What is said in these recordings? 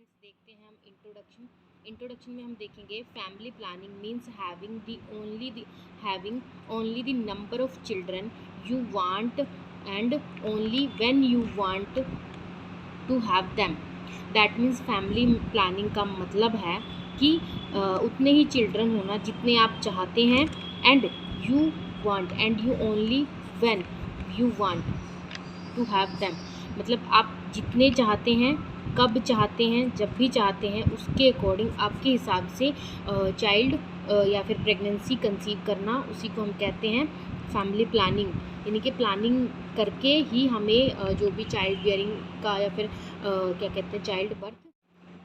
Friends देखते हैं हम इंट्रोडक्शन में हम देखेंगे family planning means having only the number of children you want and only when you want to have them. That means family planning का मतलब है कि उतने ही चिल्ड्रन होना जितने आप चाहते हैं, and you only when you want to have them. मतलब आप जितने चाहते हैं, कब चाहते हैं, जब भी चाहते हैं, उसके अकॉर्डिंग आपके हिसाब से चाइल्ड या फिर प्रेगनेंसी कंसीव करना, उसी को हम कहते हैं फैमिली प्लानिंग। यानी कि प्लानिंग करके ही हमें जो भी चाइल्ड बियरिंग का या फिर क्या कहते हैं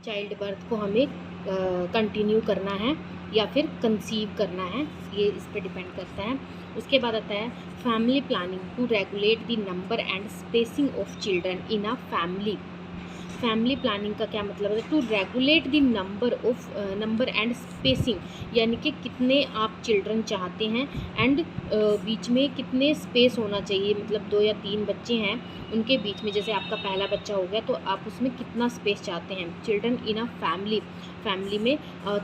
चाइल्ड बर्थ को हमें कंटिन्यू करना है या फिर कंसीव करना है, ये इस पर डिपेंड करता है। उसके बाद आता है family planning to regulate the number and spacing of children in a family. Family planning का क्या मतलब है? To regulate the number and spacing, यानी कि कितने आप चिल्ड्रन चाहते हैं एंड बीच में कितने स्पेस होना चाहिए। मतलब 2 या 3 बच्चे हैं, उनके बीच में जैसे आपका पहला बच्चा हो गया तो आप उसमें कितना स्पेस चाहते हैं। चिल्ड्रन इन अ फैमिली में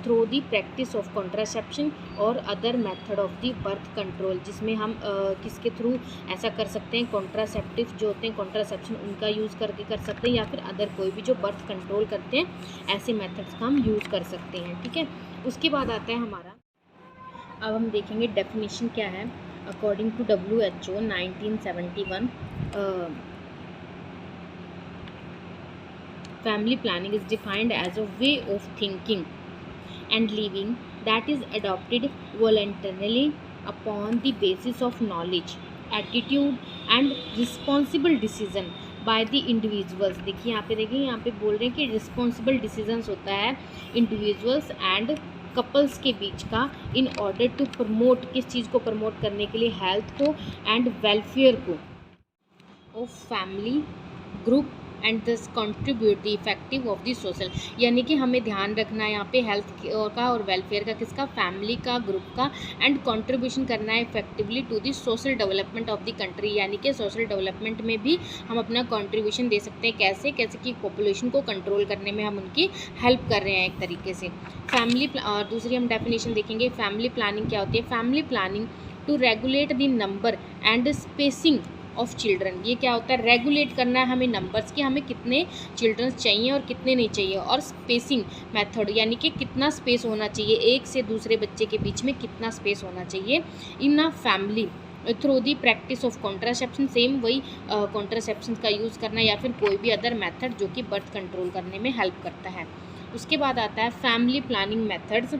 through the practice of contraception और other method of the birth control, जिसमें हम किसके थ्रू ऐसा कर सकते हैं, कॉन्ट्रासेप्टिव जो होते हैं कॉन्ट्रासेप्शन उनका यूज़ करके कर सकते हैं, या फिर अदर कोई भी जो बर्थ कंट्रोल करते हैं ऐसे मेथड्स का हम यूज़ कर सकते हैं। ठीक है, उसके बाद आता है हमारा, अब हम देखेंगे डेफिनेशन क्या है। According to WHO 1971 family planning is defined as a way of thinking and living that is adopted voluntarily upon the basis of knowledge, attitude and responsible decision by the individuals। देखिए यहाँ पे बोल रहे हैं कि responsible decisions होता है individuals and couples के बीच का, इन ऑर्डर टू प्रमोट, किस चीज़ को प्रमोट करने के लिए, हेल्थ को एंड वेलफेयर को ऑफ फैमिली ग्रुप एंड दस contribute the effective of the social. यानी कि हमें ध्यान रखना है यहाँ पे हेल्थ का और वेलफेयर का, किसका, फैमिली का, ग्रुप का, एंड कंट्रीब्यूशन करना है effectively to the social development of the country. यानी कि सोशल डेवलपमेंट में भी हम अपना कंट्रीब्यूशन दे सकते हैं। कैसे कि पॉपुलेशन को कंट्रोल करने में हम उनकी हेल्प कर रहे हैं एक तरीके से। फैमिली और दूसरी हम डेफिनेशन देखेंगे फैमिली प्लानिंग क्या होती है। Family planning to regulate the number and spacing of children. ये क्या होता है? रेगुलेट करना है हमें नंबर्स की, हमें कितने चिल्ड्रन चाहिए और कितने नहीं चाहिए, और स्पेसिंग मेथड यानी कि कितना स्पेस होना चाहिए, एक से दूसरे बच्चे के बीच में कितना स्पेस होना चाहिए in a family through the practice of contraception. Same वही कॉन्ट्रासेप्शन का यूज़ करना या फिर कोई भी अदर मेथड जो कि बर्थ कंट्रोल करने में हेल्प करता है। उसके बाद आता है family planning methods.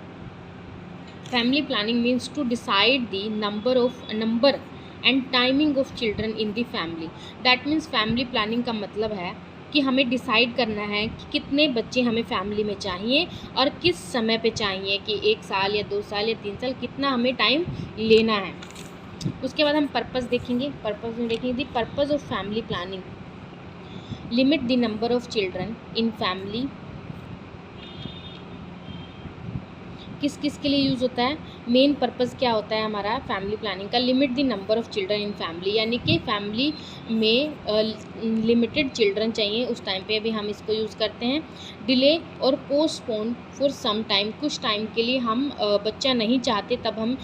Family planning means to decide the number and timing of children in the family. That means family planning का मतलब है कि हमें डिसाइड करना है कि कितने बच्चे हमें फैमिली में चाहिए और किस समय पे चाहिए, कि 1 साल या 2 साल या 3 साल, कितना हमें टाइम लेना है। उसके बाद हम पर्पज़ देखेंगे। The purpose of family planning, limit the number of children in family. किस किस के लिए यूज़ होता है? मेन पर्पज़ क्या होता है हमारा फैमिली प्लानिंग का? Limit the number of children in family, यानी कि फैमिली में लिमिटेड चिल्ड्रन चाहिए उस टाइम पे भी हम इसको यूज़ करते हैं। डिले और पोस्टपोन फॉर सम टाइम, कुछ टाइम के लिए हम बच्चा नहीं चाहते तब हम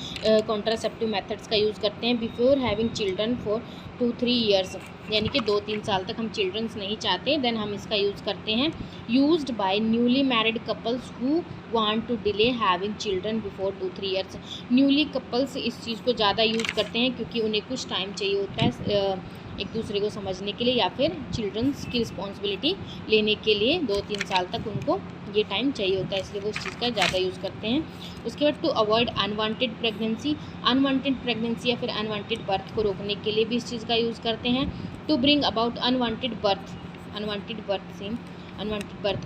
कॉन्ट्रासेप्टिव मेथड्स का यूज़ करते हैं। Before having children for 2-3 years, यानी कि 2-3 साल तक हम चिल्ड्रंस नहीं चाहते, देन हम इसका यूज़ करते हैं। Used by newly married couples who want to delay having children before 2-3 years. Newly couples इस चीज़ को ज़्यादा यूज़ करते हैं क्योंकि उन्हें कुछ टाइम चाहिए होता है एक दूसरे को समझने के लिए या फिर चिल्ड्रंस की रिस्पॉन्सिबिलिटी लेने के लिए 2-3 साल तक उनको ये टाइम चाहिए होता है, इसलिए वो इस चीज़ का ज़्यादा यूज़ करते हैं। उसके बाद टू अवॉइड अनवांटेड प्रेगनेंसी या फिर अनवांटेड बर्थ को रोकने के लिए भी इस चीज़ का यूज़ करते हैं। To bring about unwanted birth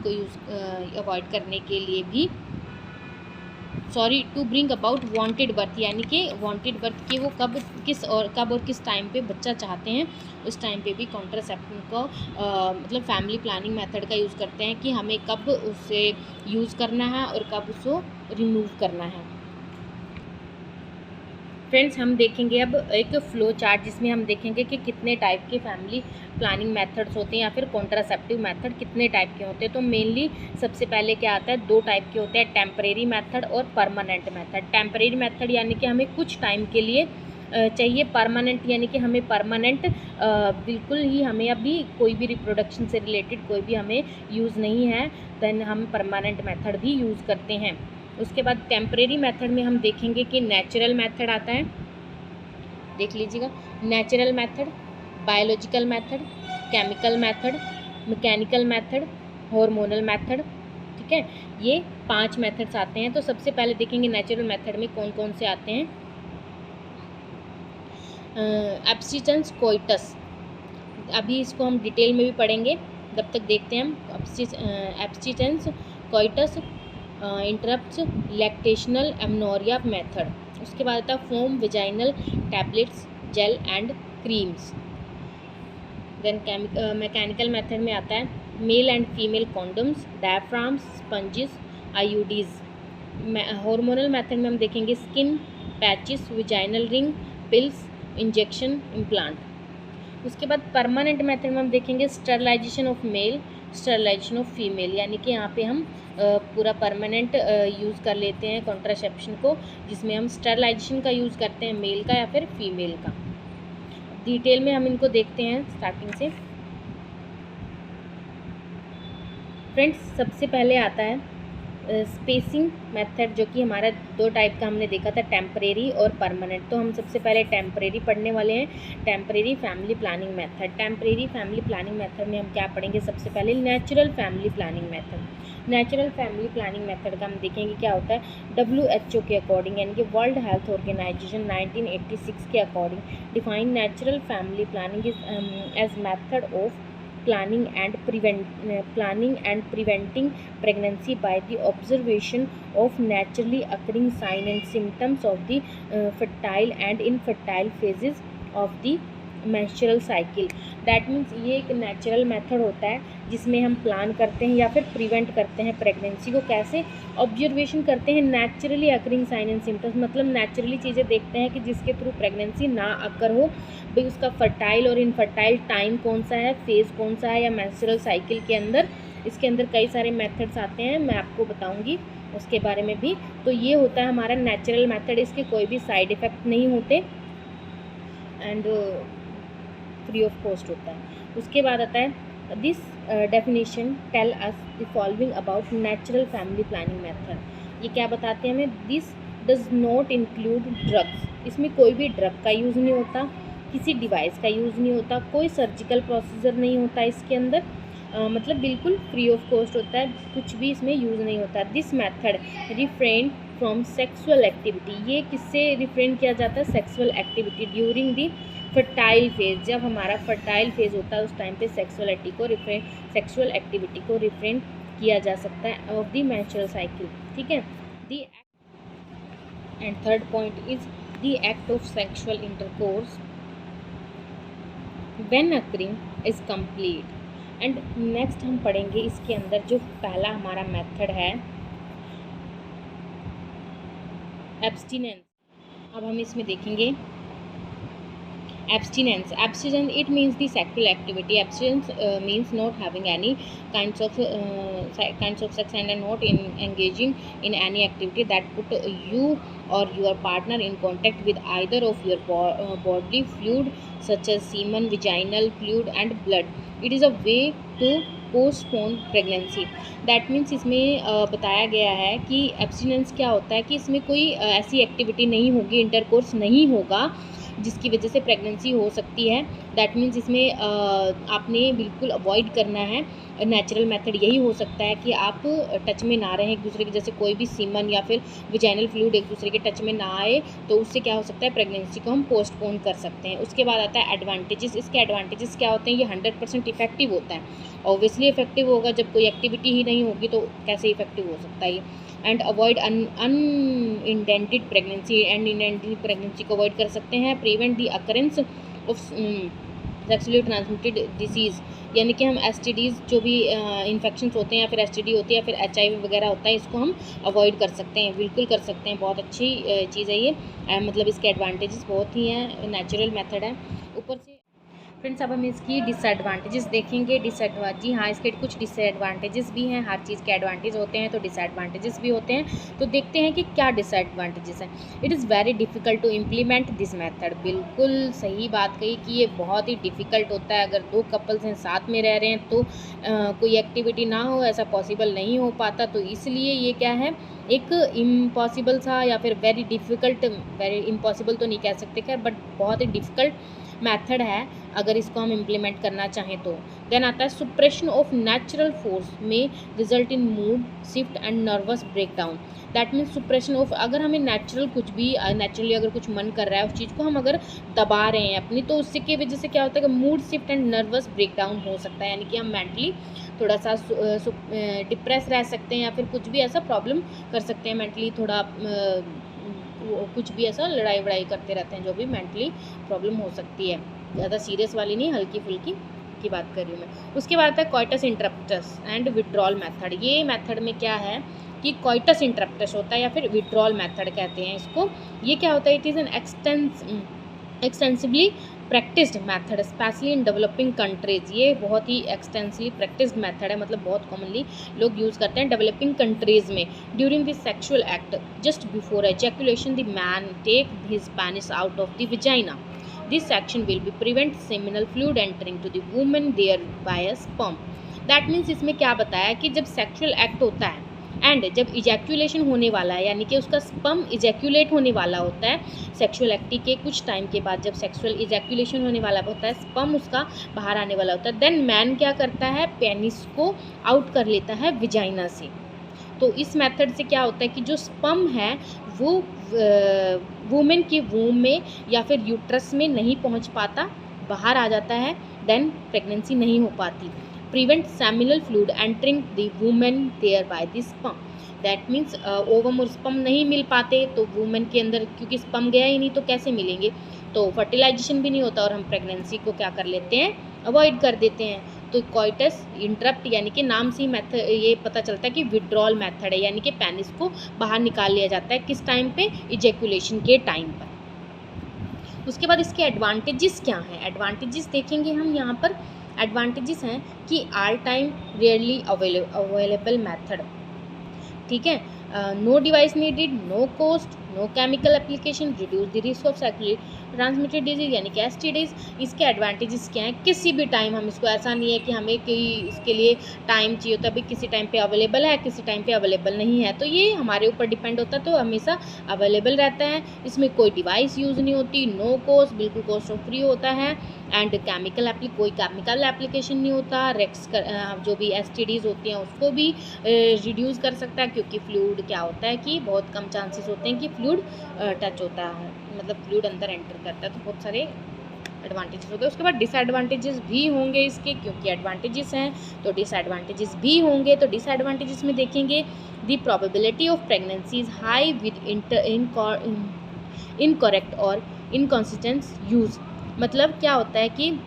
को अवॉइड करने के लिए भी, to bring about wanted birth, यानी कि वांटेड बर्थ की वो कब और किस टाइम पे बच्चा चाहते हैं, उस टाइम पे भी कॉन्ट्रासेप्शन को मतलब फैमिली प्लानिंग मेथड का यूज़ करते हैं कि हमें कब उसे यूज़ करना है और कब उसको रिमूव करना है। फ्रेंड्स हम देखेंगे अब एक फ्लो चार्ट जिसमें हम देखेंगे कि कितने टाइप के फैमिली प्लानिंग मेथड्स होते हैं या फिर कॉन्ट्रासेप्टिव मेथड कितने टाइप के होते हैं। तो मेनली सबसे पहले क्या आता है, 2 टाइप के होते हैं, टेम्परेरी मेथड और परमानेंट मेथड। टेम्परेरी मेथड यानी कि हमें कुछ टाइम के लिए चाहिए, परमानेंट यानी कि हमें परमानेंट बिल्कुल ही हमें अभी कोई भी रिप्रोडक्शन से रिलेटेड कोई भी हमें यूज़ नहीं है, देन हम परमानेंट मेथड भी यूज़ करते हैं। उसके बाद टेम्परेरी मेथड में हम देखेंगे कि नेचुरल मेथड आता है, देख लीजिएगा, natural method, biological method, chemical method, mechanical method, hormonal method. ठीक है, ये 5 मेथड्स आते हैं। तो सबसे पहले देखेंगे नेचुरल मेथड में कौन कौन से आते हैं। एब्स्टिटेंस कोइटस, अभी इसको हम डिटेल में भी पढ़ेंगे, जब तक देखते हैं हम abstinence coitus, interrupts, lactational amenorrhea method. उसके बाद आता है foam vaginal tablets, gel and creams. Then mechanical method में आता है male and female condoms, diaphragms, sponges, IUDs. Hormonal method में हम देखेंगे skin patches, vaginal ring, pills, injection, implant. उसके बाद परमानेंट मेथड में हम देखेंगे sterilisation of male, sterilisation of female, यानी कि यहाँ पे हम पूरा परमानेंट यूज़ कर लेते हैं कॉन्ट्रासेप्शन को, जिसमें हम स्टरलाइजेशन का यूज़ करते हैं मेल का या फिर फीमेल का। डिटेल में हम इनको देखते हैं स्टार्टिंग से। फ्रेंड्स सबसे पहले आता है स्पेसिंग मेथड, जो कि हमारा 2 टाइप का हमने देखा था, टेम्परेरी और परमानेंट। तो हम सबसे पहले टेम्परेरी पढ़ने वाले हैं, temporary family planning method. Temporary family planning method में हम क्या पढ़ेंगे, सबसे पहले natural family planning method. Natural family planning method का हम देखेंगे क्या होता है। WHO के अकॉर्डिंग, यानी कि वर्ल्ड हेल्थ ऑर्गेनाइजेशन 1986 के according, define natural family planning is as method of planning and preventing pregnancy by the observation of naturally occurring signs and symptoms of the fertile and infertile phases of the menstrual cycle। That means ये एक natural method होता है जिसमें हम plan करते हैं या फिर प्रिवेंट करते हैं प्रेगनेंसी को। कैसे? ऑब्जर्वेशन करते हैं naturally occurring sign and symptoms, मतलब नेचुरली चीज़ें देखते हैं कि जिसके थ्रू प्रेगनेंसी ना अकर हो। भाई उसका फर्टाइल और इनफर्टाइल टाइम कौन सा है, फेज़ कौन सा है, या मेंस्ट्रुअल साइकिल के अंदर। इसके अंदर कई सारे मेथड्स आते हैं, मैं आपको बताऊंगी उसके बारे में भी। तो ये होता है हमारा नेचुरल मेथड, इसके कोई भी साइड इफ़ेक्ट नहीं होते एंड फ्री ऑफ कॉस्ट होता है। उसके बाद आता है this definition tell us the following about natural family planning method. ये क्या बताते हैं हमें, this does not include drugs, इसमें कोई भी ड्रग का यूज़ नहीं होता, किसी डिवाइस का यूज़ नहीं होता, कोई सर्जिकल प्रोसीजर नहीं होता इसके अंदर, मतलब बिल्कुल फ्री ऑफ कॉस्ट होता है, कुछ भी इसमें यूज़ नहीं होता। This method refrain from sexual activity, ये किससे रिफ्रेन किया जाता है, sexual activity during the fertile phase, जब हमारा फर्टाइल फेज होता है उस टाइम पे सेक्सुअल एक्टिविटी को रिफ्रेन किया जा सकता है ऑफ द मेंस्ट्रुअल साइकिल। ठीक है, the end third point is the act of sexual intercourse when occurring is complete. And next हम पढ़ेंगे इसके अंदर जो पहला हमारा मेथड है एब्स्टिनेंस। अब हम इसमें देखेंगे abstinence it means the sexual activity. Abstinence means not having any kinds of sex and not engaging in any activity that put you or your partner in contact with either of your bodily fluid such as semen, vaginal fluid and blood. It is a way to postpone pregnancy. That means इसमें बताया गया है कि abstinence क्या होता है कि इसमें कोई ऐसी एक्टिविटी नहीं होगी, इंटरकोर्स नहीं होगा जिसकी वजह से प्रेगनेंसी हो सकती है। दैट मीन्स इसमें आपने बिल्कुल अवॉइड करना है। नेचुरल मेथड यही हो सकता है कि आप टच में ना रहें एक दूसरे के, जैसे कोई भी सीमन या फिर विजाइनल फ्लूइड एक दूसरे के टच में ना आए, तो उससे क्या हो सकता है, प्रेगनेंसी को हम पोस्टपोन कर सकते हैं। उसके बाद आता है एडवांटेजेस। इसके एडवांटेजेस क्या होते हैं, ये 100% इफेक्टिव होता है। ऑब्वियसली इफेक्टिव होगा, जब कोई एक्टिविटी ही नहीं होगी तो कैसे इफेक्टिव हो सकता है ये। And avoid unintended pregnancy, and unintended pregnancy को अवॉइड कर सकते हैं। Prevent the occurrence of sexually transmitted disease, यानी कि हम STDs जो भी इन्फेक्शंस होते हैं या फिर STD होती है या फिर HIV वगैरह होता है, इसको हम अवॉइड कर सकते हैं, बिल्कुल कर सकते हैं। बहुत अच्छी चीज़ है ये, मतलब इसके एडवांटेजेस बहुत ही हैं, नेचुरल मेथड है। ऊपर से फ्रेंड्स अब हम इसकी डिसएडवांटेजेस देखेंगे। जी हाँ, इसके कुछ डिसएडवांटेजेस भी हैं। हर चीज़ के एडवांटेज होते हैं तो डिसएडवांटेजेस भी होते हैं। तो देखते हैं कि क्या डिसएडवांटेजेस हैं। It is very difficult to implement this method. बिल्कुल सही बात कही कि ये बहुत ही डिफ़िकल्ट होता है। अगर 2 कपल्स हैं, साथ में रह रहे हैं, तो कोई एक्टिविटी ना हो, ऐसा पॉसिबल नहीं हो पाता। तो इसलिए ये क्या है, एक इम्पॉसिबल सा या फिर वेरी डिफ़िकल्ट, वेरी इम्पॉसिबल तो नहीं कह सकते खैर, बट बहुत ही डिफ़िकल्ट मेथड है अगर इसको हम इम्प्लीमेंट करना चाहें तो। देन आता है सुप्रेशन ऑफ नेचुरल फोर्स में result in mood shift and nervous breakdown. That means suppression of, अगर हमें नेचुरल कुछ भी नेचुरली अगर कुछ मन कर रहा है, उस चीज़ को हम अगर दबा रहे हैं अपनी, तो उससे की वजह से क्या होता है कि mood shift and nervous breakdown हो सकता है, यानी कि हम मेंटली थोड़ा सा डिप्रेस रह सकते हैं या फिर कुछ भी ऐसा प्रॉब्लम कर सकते हैं मेंटली, थोड़ा कुछ भी ऐसा लड़ाई वड़ाई करते रहते हैं, जो भी मेंटली प्रॉब्लम हो सकती है। ज़्यादा सीरियस वाली नहीं, हल्की फुल्की की बात कर रही हूँ मैं। उसके बाद है कॉइटस इंटरप्टस एंड विड्रॉल मेथड। ये मेथड में क्या है कि कॉइटस इंटरप्टस होता है या फिर विड्रॉल मेथड कहते हैं इसको। ये क्या होता है, it is an extensively practised method specially in developing countries. ये बहुत ही एक्सटेंसिवली प्रैक्टिस्ड मेथड है, मतलब बहुत कॉमनली लोग यूज़ करते हैं डेवलपिंग कंट्रीज़ में। During the sexual act just before ejaculation the man take his penis out of the vagina. This action will be prevent seminal fluid entering to the woman there by a sperm. That means इसमें क्या बताया कि जब sexual act होता है and जब ejaculation होने वाला है, यानी कि उसका स्पर्म इजैक्यूलेट होने वाला होता है सेक्सुअल एक्टिविटी के कुछ टाइम के बाद, जब सेक्सुअल इजैक्यूलेशन होने वाला होता है, स्पर्म उसका बाहर आने वाला होता है, देन मैन क्या करता है, पेनिस को आउट कर लेता है विजाइना से। तो इस मेथड से क्या होता है कि जो स्पर्म है वो वुमेन की वूम में या फिर यूट्रस में नहीं पहुंच पाता, बाहर आ जाता है, देन प्रेगनेंसी नहीं हो पाती। Prevent seminal fluid entering the women thereby the sperm. That means ovum और स्पर्म नहीं मिल पाते, तो वुमेन के अंदर क्योंकि स्पर्म गया ही नहीं तो कैसे मिलेंगे, तो फर्टिलाइजेशन भी नहीं होता और हम प्रेगनेंसी को क्या कर लेते हैं, अवॉइड कर देते हैं। तो कॉइटस इंटरप्ट यानी कि नाम से ही मेथड ये पता चलता है कि विड्रॉल मेथड है, यानी कि पेनिस को बाहर निकाल लिया जाता है किस टाइम पे, इजैकुलेशन के टाइम पर। उसके बाद इसके एडवांटेजेस क्या हैं, एडवांटेजेस देखेंगे हम यहाँ पर। एडवांटेजेस हैं कि all time rarely available method, ठीक है, no device needed, no cost, no chemical application, reduce the risk of sexually transmitted disease यानी कि STDs। इसके एडवांटेजेस क्या हैं, किसी भी टाइम हम इसको, ऐसा नहीं है कि हमें कोई इसके लिए टाइम चाहिए होता है, अभी किसी टाइम पे अवेलेबल है, किसी टाइम पे अवेलेबल नहीं है, तो ये हमारे ऊपर डिपेंड होता है, तो हमेशा अवेलेबल रहता है। इसमें कोई डिवाइस यूज़ नहीं होती, नो कॉस्ट, बिल्कुल कॉस्ट फ्री होता है, एंड कोई केमिकल एप्लीकेशन नहीं होता। रेक्स जो भी STDs होती हैं उसको भी रिड्यूस कर सकता है, क्योंकि फ्लूइड क्या होता है कि बहुत कम चांसेस होते हैं कि फ्लूइड टच होता है, मतलब फ्लूइड अंदर एंटर करता है, तो बहुत सारे एडवांटेजेस होते हैं। उसके बाद डिसएडवांटेजेस भी होंगे इसके, क्योंकि एडवांटेजेस हैं तो डिसएडवांटेजेस भी होंगे। तो डिसएडवांटेजेस में देखेंगे, the probability of pregnancy is high with incorrect और इनकॉन्सिस्टेंट यूज़। मतलब क्या होता है कि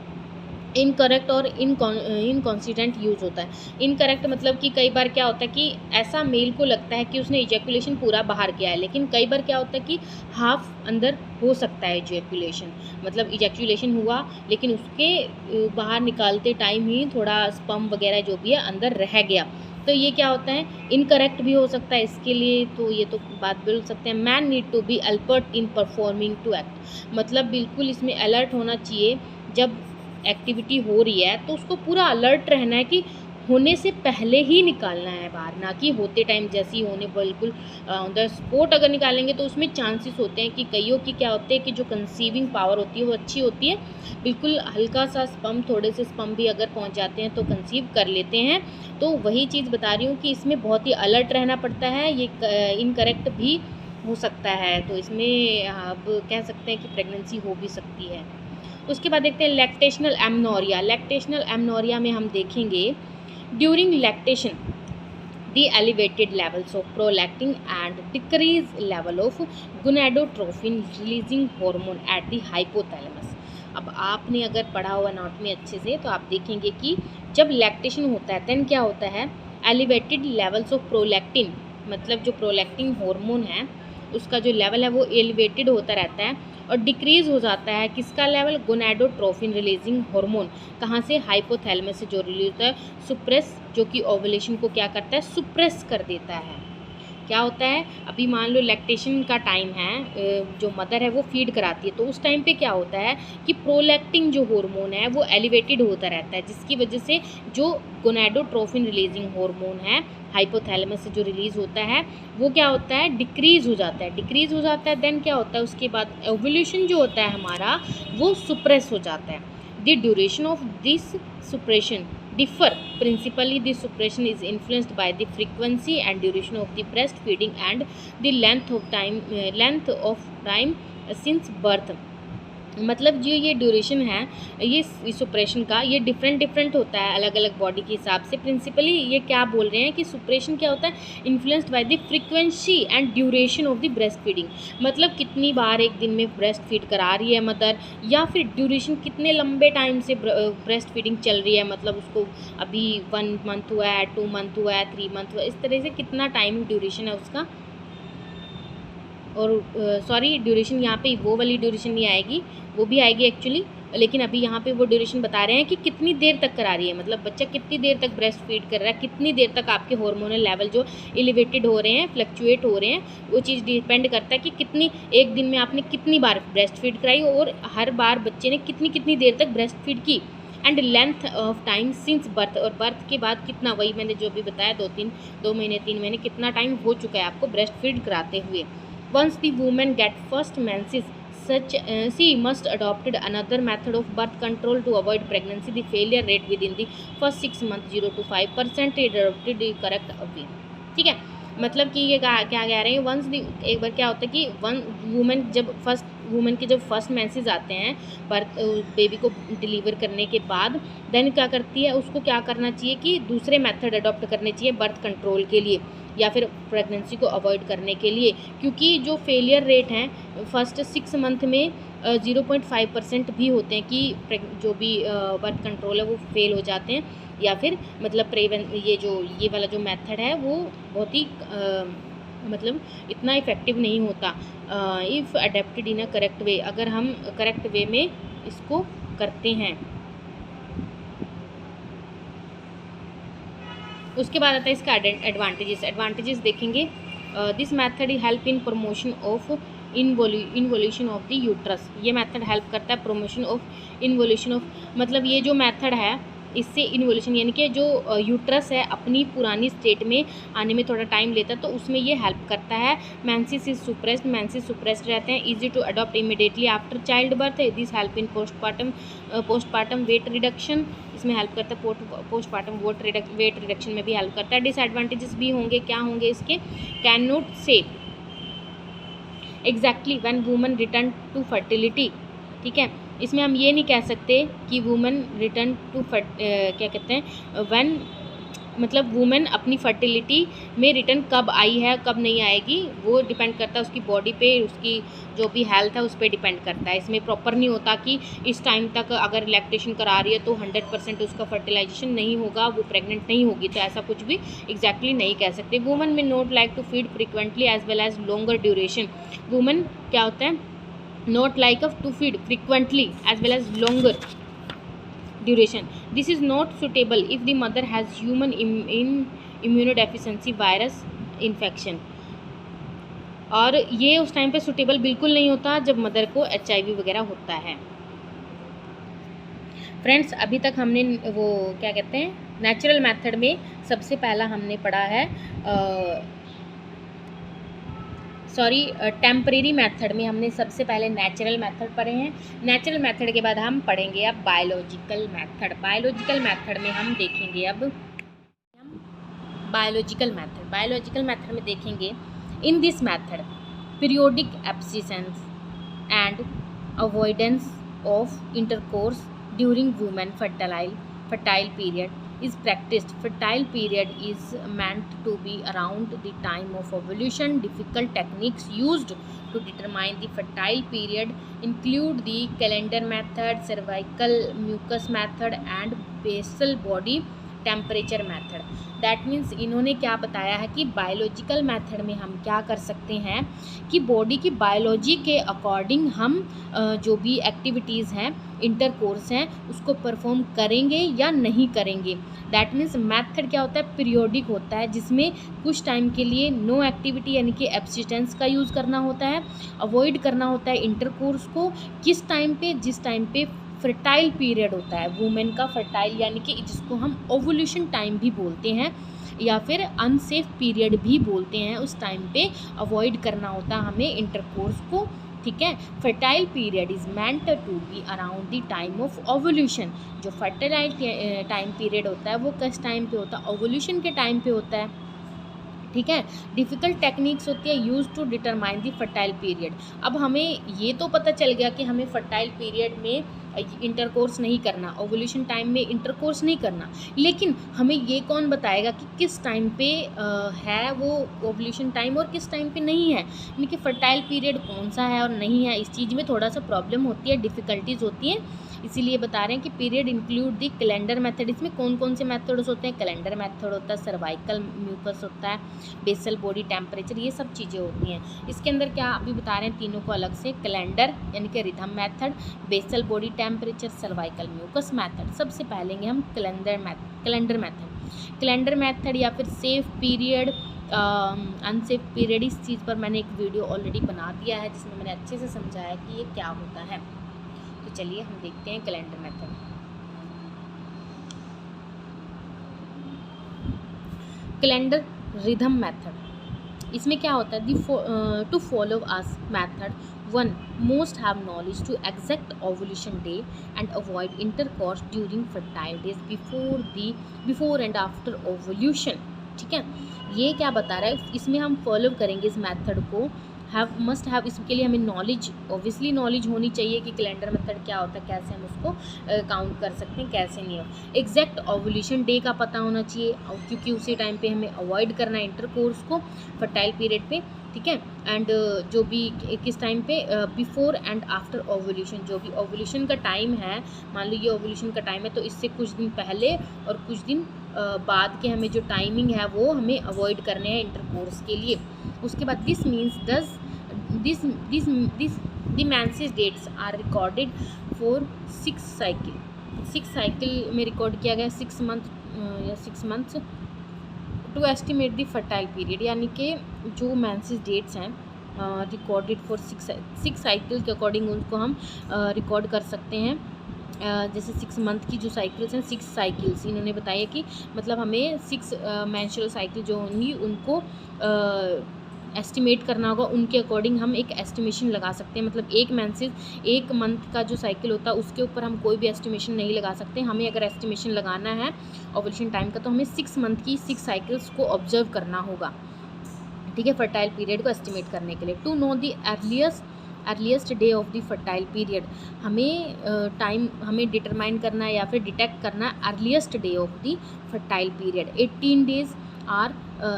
इनकरेक्ट और इनकॉन्सिस्टेंट यूज़ होता है। इनकरेक्ट मतलब कि कई बार क्या होता है कि ऐसा मेल को लगता है कि उसने इजैकुलेशन पूरा बाहर किया है, लेकिन कई बार क्या होता है कि हाफ अंदर हो सकता है इजैकुलेशन, मतलब इजैकुलेशन हुआ लेकिन उसके बाहर निकालते टाइम ही थोड़ा स्पर्म वगैरह जो भी है अंदर रह गया, तो ये क्या होता है, इनकरेक्ट भी हो सकता है इसके लिए। तो ये तो बात बोल सकते हैं। Man need to be alert in performing to act, मतलब बिल्कुल इसमें अलर्ट होना चाहिए, जब एक्टिविटी हो रही है तो उसको पूरा अलर्ट रहना है कि होने से पहले ही निकालना है बाहर, ना कि होते टाइम जैसे ही होने बिल्कुल ऑन द स्पॉट अगर निकालेंगे तो उसमें चांसेस होते हैं कि कईयों की क्या होते हैं कि जो कंसीविंग पावर होती है वो अच्छी होती है, बिल्कुल हल्का सा स्पर्म, थोड़े से स्पर्म भी अगर पहुंच जाते हैं तो कंसीव कर लेते हैं। तो वही चीज़ बता रही हूँ कि इसमें बहुत ही अलर्ट रहना पड़ता है, ये इनकरेक्ट भी हो सकता है, तो इसमें अब कह सकते हैं कि प्रेगनेंसी हो भी सकती है। उसके बाद देखते हैं लैक्टेशनल एमनोरिया। लैक्टेशनल एमनोरिया में हम देखेंगे during lactation the elevated levels of prolactin and decrease level of gonadotrophin releasing hormone at the hypothalamus. अब आपने अगर पढ़ा हो एनाटॉमी अच्छे से तो आप देखेंगे कि जब लैक्टेशन होता है देन क्या होता है, एलिवेटेड लेवल्स ऑफ प्रोलैक्टिन, मतलब जो प्रोलैक्टिन हार्मोन है उसका जो लेवल है वो एलिवेटेड होता रहता है और डिक्रीज हो जाता है किसका लेवल, गोनाडोट्रोफिन रिलीजिंग हार्मोन, कहाँ से, हाइपोथैलेमस से जो रिलीज होता है, सुप्रेस, जो कि ओवुलेशन को क्या करता है, सुप्रेस कर देता है। क्या होता है, अभी मान लो लैक्टेशन का टाइम है, जो मदर है वो फीड कराती है, तो उस टाइम पे क्या होता है कि प्रोलैक्टिन जो हार्मोन है वो एलिवेटेड होता रहता है, जिसकी वजह से जो गोनाडोट्रोफिन रिलीजिंग हार्मोन है हाइपोथैलेमस से जो रिलीज होता है वो क्या होता है, डिक्रीज हो जाता है, डिक्रीज हो जाता है। देन क्या होता है, उसके बाद ओवुलेशन जो होता है हमारा वो सुप्रेस हो जाता है। The duration of this suppression differ. Principally, the suppression is influenced by the frequency and duration of the breastfeeding and the length of time since birth. मतलब जो ये ड्यूरेशन है ये सुप्रेशन का ये डिफरेंट होता है अलग अलग बॉडी के हिसाब से। प्रिंसिपली ये क्या बोल रहे हैं कि सुप्रेशन क्या होता है, influenced by the frequency and duration of the breast feeding, मतलब कितनी बार एक दिन में ब्रेस्ट फीड करा रही है मदर, या फिर ड्यूरेशन कितने लंबे टाइम से ब्रेस्ट फीडिंग चल रही है, मतलब उसको अभी 1 मंथ हुआ है, 2 मंथ हुआ है, 3 मंथ हुआ है, इस तरह से कितना टाइम ड्यूरेशन है उसका। और सॉरी ड्यूरेशन यहाँ पे वो वाली ड्यूरेशन नहीं आएगी, वो भी आएगी एक्चुअली, लेकिन अभी यहाँ पे वो ड्यूरेशन बता रहे हैं कि कितनी देर तक करा रही है, मतलब बच्चा कितनी देर तक ब्रेस्ट फीड कर रहा है, कितनी देर तक आपके हार्मोनल लेवल जो एलिवेटेड हो रहे हैं, फ्लक्चुएट हो रहे हैं, वो चीज़ डिपेंड करता है कि कितनी एक दिन में आपने कितनी बार ब्रेस्ट फीड कराई और हर बार बच्चे ने कितनी देर तक ब्रेस्ट फीड की, and length of time since birth, और बर्थ के बाद कितना, वही मैंने जो अभी बताया 2 महीने 3 महीने कितना टाइम हो चुका है आपको ब्रेस्ट फीड कराते हुए। Once the woman get first menses, she must adopted another method of birth control to avoid pregnancy. The failure rate within the first 6 months 0 to 5% adopted the correct way. ठीक है, मतलब कि ये क्या कह रहे हैं, वंस एक बार क्या होता है कि वुमेन के जब फर्स्ट मेंसेस आते हैं बर्थ बेबी को डिलीवर करने के बाद, देन क्या करती है, उसको क्या करना चाहिए कि दूसरे मेथड अडॉप्ट करने चाहिए बर्थ कंट्रोल के लिए या फिर प्रेगनेंसी को अवॉइड करने के लिए, क्योंकि जो फेलियर रेट हैं फर्स्ट 6 मंथ में 0.5% भी होते हैं कि जो भी बर्थ कंट्रोल है वो फेल हो जाते हैं, या फिर मतलब ये वाला जो मेथड है वो बहुत ही मतलब इतना इफ़ेक्टिव नहीं होता। If adapted in a correct way, अगर हम करेक्ट वे में इसको करते हैं। उसके बाद आता है इसका एडवांटेजेस देखेंगे। This method help in promotion of involution of the uterus, ये मेथड हेल्प करता है प्रमोशन ऑफ इन्वोल्यूशन ऑफ, मतलब ये जो मेथड है इससे इन्वोल्यूशन यानी कि जो यूट्रस है अपनी पुरानी स्टेट में आने में थोड़ा टाइम लेता है, तो उसमें ये हेल्प करता है। मेंसेस सुप्रेस्ड रहते हैं, easy to adopt immediately after child birth, this help in postpartum weight reduction, इसमें हेल्प करता है पोस्टपार्टम वेट रिडक्शन में भी हेल्प करता है। डिसएडवांटेजेस भी होंगे, क्या होंगे इसके, can not say exactly when woman return to fertility, ठीक है, इसमें हम ये नहीं कह सकते कि वुमेन रिटर्न टू क्या कहते हैं व्हेन, मतलब वुमेन अपनी फर्टिलिटी में रिटर्न कब आई है कब नहीं आएगी, वो डिपेंड करता है उसकी बॉडी पे, उसकी जो भी हेल्थ है उस पर डिपेंड करता है। इसमें प्रॉपर नहीं होता कि इस टाइम तक अगर लैक्टेशन करा रही है तो 100% उसका फर्टिलाइजेशन नहीं होगा, वो प्रेग्नेंट नहीं होगी, तो ऐसा कुछ भी एग्जैक्टली नहीं कह सकते। वुमेन में not like to feed frequently as well as longer duration, women क्या होता है not like to feed frequently as well as longer duration. This is not suitable if the mother has human immunodeficiency virus infection, और ये उस time पे suitable बिल्कुल नहीं होता जब मदर को HIV वगैरह होता है। फ्रेंड्स, अभी तक हमने वो क्या कहते हैं नेचुरल मेथड में सबसे पहला हमने पढ़ा है टेम्परेरी मेथड में हमने सबसे पहले नेचुरल मेथड पढ़े हैं। नेचुरल मेथड के बाद हम पढ़ेंगे अब बायोलॉजिकल मेथड। बायोलॉजिकल मेथड में हम देखेंगे अब बायोलॉजिकल मेथड में देखेंगे in this method periodic abstinence and avoidance of intercourse during women fertile period is practiced, fertile period is meant to be around the time of ovulation. Difficult techniques used to determine the fertile period include the calendar method, cervical mucus method and basal body temperature method. That means इन्होंने क्या बताया है कि biological method में हम क्या कर सकते हैं कि बॉडी की बायोलॉजी के अकॉर्डिंग हम जो भी एक्टिविटीज़ हैं, इंटरकोर्स हैं, उसको परफॉर्म करेंगे या नहीं करेंगे. दैट मीन्स मेथड क्या होता है, पीरियोडिक होता है, जिसमें कुछ टाइम के लिए नो एक्टिविटी यानी कि एब्स्टिटेंस का यूज़ करना होता है, अवॉइड करना होता है इंटरकोर्स को. किस टाइम पे, जिस टाइम पे फर्टाइल पीरियड होता है वुमेन का, फर्टाइल यानी कि जिसको हम ओवुलेशन टाइम भी बोलते हैं या फिर अनसेफ पीरियड भी बोलते हैं, उस टाइम पे अवॉइड करना होता है हमें इंटरकोर्स को. ठीक है. Fertile period is meant to be around the time of ovulation. जो फर्टाइल टाइम पीरियड होता है वो किस टाइम पे होता है, ओवुलेशन के टाइम पे होता है. ठीक है. डिफ़िकल्ट टेक्निक्स होती है use to determine the fertile period. अब हमें ये तो पता चल गया कि हमें फर्टाइल पीरियड में इंटरकोर्स नहीं करना, ओवुलेशन टाइम में इंटरकोर्स नहीं करना, लेकिन हमें ये कौन बताएगा कि किस टाइम पे है वो ओवुलेशन टाइम और किस टाइम पे नहीं है, यानी कि फर्टाइल पीरियड कौन सा है और नहीं है. इस चीज़ में थोड़ा सा प्रॉब्लम होती है, डिफ़िकल्टीज़ होती हैं, इसीलिए बता रहे हैं कि पीरियड इंक्लूड दी कैलेंडर मेथड. इसमें कौन कौन से मेथड्स होते हैं, कैलेंडर मेथड होता है, सर्वाइकल म्यूकस होता है, बेसल बॉडी टेम्परेचर, ये सब चीज़ें होती हैं. इसके अंदर क्या अभी बता रहे हैं तीनों को अलग से, कैलेंडर यानी कि rhythm method, basal body temperature, cervical mucus method. सबसे पहले हम कैलेंडर मेथड या फिर सेफ पीरियड, अनसेफ पीरियड, इस चीज़ पर मैंने एक वीडियो ऑलरेडी बना दिया है जिसमें मैंने अच्छे से समझाया कि ये क्या होता है. तो चलिए हम देखते हैं calendar method. Calendar rhythm method, इसमें क्या होता है, to follow us method one most have knowledge to exact ovulation day and avoid intercourse during fertile days before and after ovulation. ठीक है. ये क्या बता रहा है, इसमें हम फॉलो करेंगे इस मेथड को, मस्ट हैव, इसके लिए हमें नॉलेज, ऑब्वियसली नॉलेज होनी चाहिए कि कैलेंडर मेथड क्या होता है, कैसे हम उसको काउंट कर सकते हैं, कैसे नहीं हो. एग्जैक्ट ओवुलेशन डे का पता होना चाहिए क्योंकि उसी टाइम पे हमें अवॉइड करना है इंटरकोर्स को फर्टाइल पीरियड पे. ठीक है. एंड जो भी किस टाइम पे, बिफोर एंड आफ्टर ओवुलेशन, जो भी ओवुलेशन का टाइम है, मान लो ये ओवुलेशन का टाइम है तो इससे कुछ दिन पहले और कुछ दिन बाद के हमें जो टाइमिंग है वो हमें अवॉइड करने हैं इंटरकोर्स के लिए. उसके बाद this means the menses dates are recorded for 6 cycle में रिकॉर्ड किया गया 6 months to estimate the fertile period, यानी कि जो मेंसेस डेट्स हैं रिकॉर्डेड फॉर 6 साइकिल के अकॉर्डिंग उनको हम रिकॉर्ड कर सकते हैं. जैसे 6 मंथ की जो साइकिल्स हैं, 6 साइकिल्स इन्होंने बताया कि मतलब हमें 6 मेंस्ट्रुअल साइकिल जो होंगी उनको एस्टिमेट करना होगा, उनके अकॉर्डिंग हम एक एस्टिमेशन लगा सकते हैं. मतलब एक मंथ का जो साइकिल होता है उसके ऊपर हम कोई भी एस्टिमेशन नहीं लगा सकते. हमें अगर एस्टिमेशन लगाना है ओवुलेशन टाइम का तो हमें 6 मंथ की 6 साइकिल्स को ऑब्जर्व करना होगा. ठीक है. फर्टाइल पीरियड को एस्टिमेट करने के लिए, to know the earliest day of the fertile period, हमें डिटरमाइन करना है या फिर डिटेक्ट करना है earliest day of the fertile period. 18 days are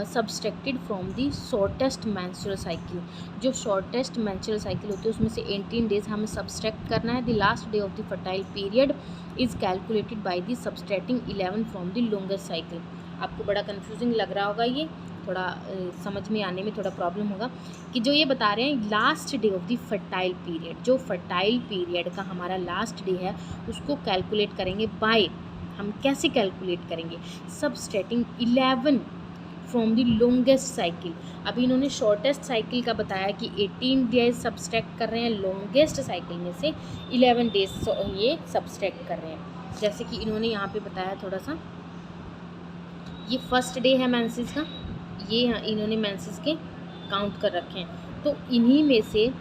subtracted from the shortest menstrual cycle. जो शॉर्टेस्ट मेंस्ट्रुअल साइकिल होती है उसमें से 18 डेज हमें सब्सट्रैक्ट करना है. The last day of the fertile period is calculated by the subtracting 11 from the longest cycle. आपको बड़ा कंफ्यूजिंग लग रहा होगा, ये थोड़ा समझ में आने में थोड़ा प्रॉब्लम होगा कि जो ये बता रहे हैं last day of the fertile period, जो फर्टाइल पीरियड का हमारा लास्ट डे है उसको कैलकुलेट करेंगे बाय, हम कैसे कैलकुलेट करेंगे, subtracting 11 from the longest cycle. अभी इन्होंने शॉर्टेस्ट साइकिल का बताया कि 18 डेज सब्सट्रैक्ट कर रहे हैं, लॉन्गेस्ट साइकिल में से 11 डेज ये सब्सट्रैक्ट कर रहे हैं. जैसे कि इन्होंने यहाँ पे बताया थोड़ा सा, ये फर्स्ट डे है मेंसेस का, ये इन्होंने मेंसेस के काउंट कर रखे हैं. तो इन्हीं में से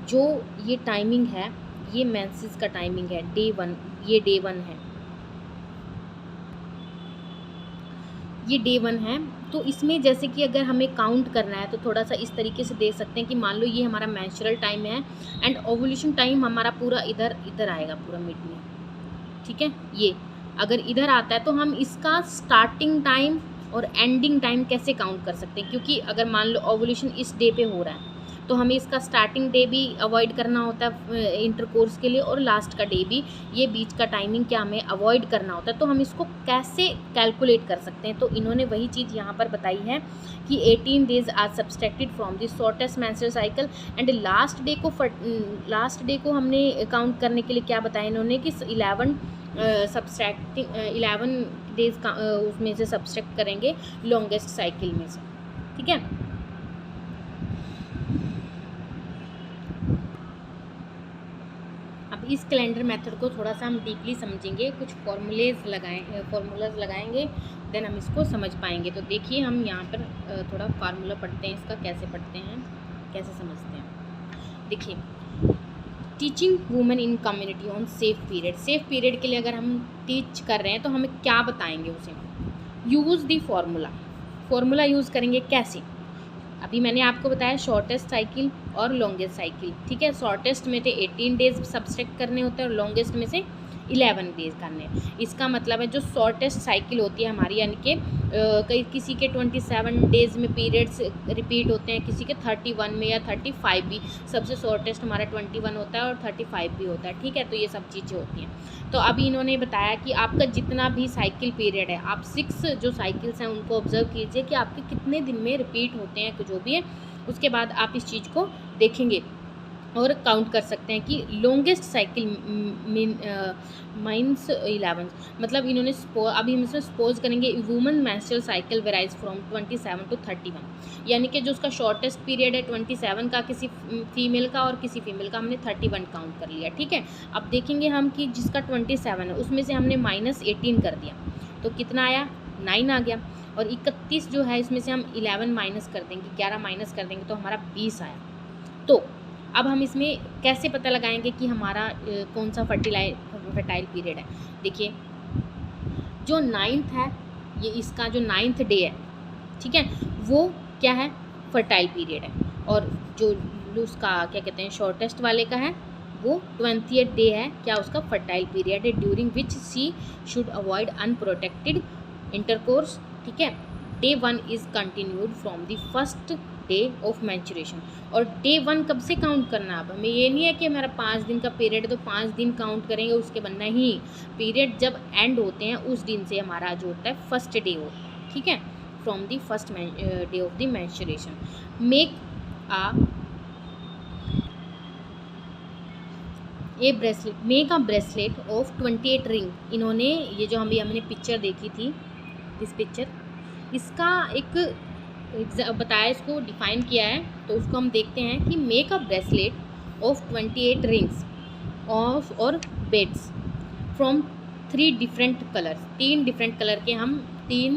जो ये टाइमिंग है ये मेंसेस का टाइमिंग है, डे 1, ये डे 1 है, ये डे 1 है. तो इसमें जैसे कि अगर हमें काउंट करना है तो थोड़ा सा इस तरीके से देख सकते हैं कि मान लो ये हमारा मेंस्ट्रुअल टाइम है एंड ओवुलेशन टाइम हमारा पूरा इधर आएगा, पूरा मिड में. ठीक है. ये अगर इधर आता है तो हम इसका स्टार्टिंग टाइम और एंडिंग टाइम कैसे काउंट कर सकते हैं, क्योंकि अगर मान लो ओवुलेशन इस डे पे हो रहा है तो हमें इसका स्टार्टिंग डे भी अवॉइड करना होता है इंटरकोर्स के लिए, और लास्ट का डे भी, ये बीच का टाइमिंग क्या हमें अवॉइड करना होता है। तो हम इसको कैसे कैलकुलेट कर सकते हैं, तो इन्होंने वही चीज़ यहाँ पर बताई है कि 18 days are subtracted from the shortest menstrual cycle and last day को हमने काउंट करने के लिए क्या बताया इन्होंने कि 11 डेज का उसमें से सब्सट्रैक्ट करेंगे लॉन्गेस्ट साइकिल में से, ठीक है। अब इस कैलेंडर मेथड को थोड़ा सा हम डीपली समझेंगे, कुछ फार्मूलाज लगाएंगे, देन हम इसको समझ पाएंगे। तो देखिए हम यहाँ पर थोड़ा फार्मूला पढ़ते हैं, इसका कैसे पढ़ते हैं, कैसे समझते हैं। देखिए, teaching women in community on safe period के लिए अगर हम टीच कर रहे हैं तो हमें क्या बताएंगे उसे, यूज़ दी फार्मूला यूज़ करेंगे कैसे। अभी मैंने आपको बताया शॉर्टेस्ट साइकिल और लॉन्गेस्ट साइकिल, ठीक है। शॉर्टेस्ट में से 18 डेज सब्सट्रैक्ट करने होते हैं और लॉन्गेस्ट में से 11 डेज करने। इसका मतलब है जो शॉर्टेस्ट साइकिल होती है हमारी, यानी कि किसी के 27 डेज में पीरियड्स रिपीट होते हैं, किसी के 31 में या 35 भी। सबसे शॉर्टेस्ट हमारा 21 होता है और 35 भी होता है, ठीक है। तो ये सब चीज़ें होती हैं। तो अभी इन्होंने बताया कि आपका जितना भी साइकिल पीरियड है, आप 6 जो साइकिल्स हैं उनको ऑब्जर्व कीजिए कि आपके कितने दिन में रिपीट होते हैं, जो भी है। उसके बाद आप इस चीज़ को देखेंगे और काउंट कर सकते हैं कि लॉन्गेस्ट साइकिल मीन्स 11, मतलब इन्होंने अभी हम इसमें सपोज करेंगे women menstrual cycle varies from 27 to 31, यानी कि जो उसका शॉर्टेस्ट पीरियड है 27 का किसी फीमेल का, और किसी फीमेल का हमने 31 काउंट कर लिया, ठीक है। अब देखेंगे हम कि जिसका 27 है उसमें से हमने -18 कर दिया तो कितना आया, 9 आ गया। और 31 जो है इसमें से हम 11 माइनस कर देंगे, 11 माइनस कर देंगे तो हमारा 20 आया। तो अब हम इसमें कैसे पता लगाएंगे कि हमारा कौन सा फर्टाइल पीरियड है। देखिए, जो 9th है, ये इसका जो 9th डे है, ठीक है, वो क्या है, फर्टाइल पीरियड है। और जो उसका क्या कहते हैं शॉर्टेस्ट वाले का है वो 20th डे है, क्या उसका फर्टाइल पीरियड है, during which she should avoid unprotected intercourse, ठीक है। Day 1 is continued from the first day of menstruation. और डे 1 कब से काउंट करना, अब हमें ये नहीं है कि हमारा 5 दिन का पीरियड है तो 5 दिन काउंट करेंगे उसके बाद, नहीं, पीरियड जब एंड होते हैं उस दिन से हमारा जो होता है फर्स्ट डे होता है, ठीक है, from the first day of the menstruation. Make a bracelet of 28 ring. इन्होंने ये जो हमने पिक्चर देखी थी, दिस पिक्चर, इसका एक बताया, इसको डिफाइन किया है। तो उसको हम देखते हैं कि make a bracelet of 28 rings of और beads from 3 different colours. 3 different colour के हम 3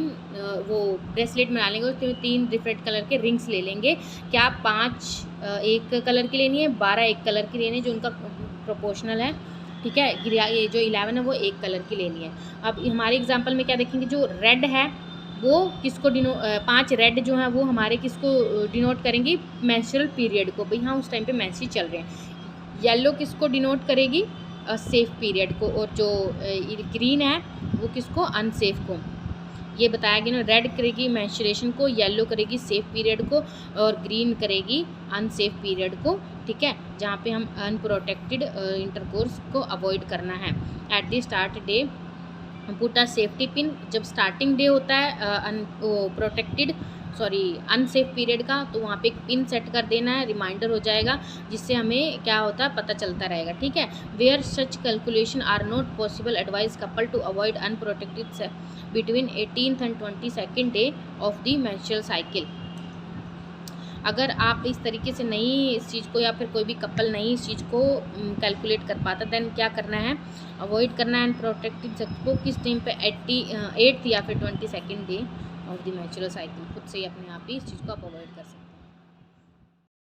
वो ब्रेसलेट बना लेंगे, उसमें 3 डिफरेंट कलर के रिंग्स ले लेंगे। क्या 5 एक कलर की लेनी है, 12 एक कलर की लेनी है, जो उनका प्रोपोर्शनल है, ठीक है। ये जो 11 है वो एक कलर की लेनी है। अब हमारे एग्जाम्पल में क्या देखेंगे, जो रेड है वो किसको 5 रेड जो है वो हमारे किसको डिनोट करेंगी, मेंस्ट्रुअल पीरियड को, भाई हाँ उस टाइम पे मेंस्ट्रुअल चल रहे हैं। येलो किसको डिनोट करेगी, सेफ पीरियड को, और जो ग्रीन है वो किसको, अनसेफ को। ये बताया गया ना, रेड करेगी मेंस्ट्रुएशन को, येलो करेगी सेफ पीरियड को, और ग्रीन करेगी अनसेफ पीरियड को, ठीक है, जहाँ पे हम अनप्रोटेक्टेड इंटरकोर्स को अवॉइड करना है। At the start day put a safety pin, जब स्टार्टिंग डे होता है अनसेफ पीरियड का, तो वहाँ पे एक पिन सेट कर देना है, रिमाइंडर हो जाएगा, जिससे हमें क्या होता है पता चलता रहेगा, ठीक है। Where such calculation are not possible, advise couple to avoid unprotected between 18th and 22nd day of the menstrual cycle. अगर आप इस तरीके से नहीं इस चीज़ को, या फिर कोई भी कपल नहीं इस चीज़ को कैलकुलेट कर पाता, देन क्या करना है, अवॉइड करना है अनप्रोटेक्टेड को किस टाइम पे 8th या फिर 22nd day of the menstrual cycle. खुद से ही अपने आप ही इस चीज़ को आप अवॉइड कर सकते हैं।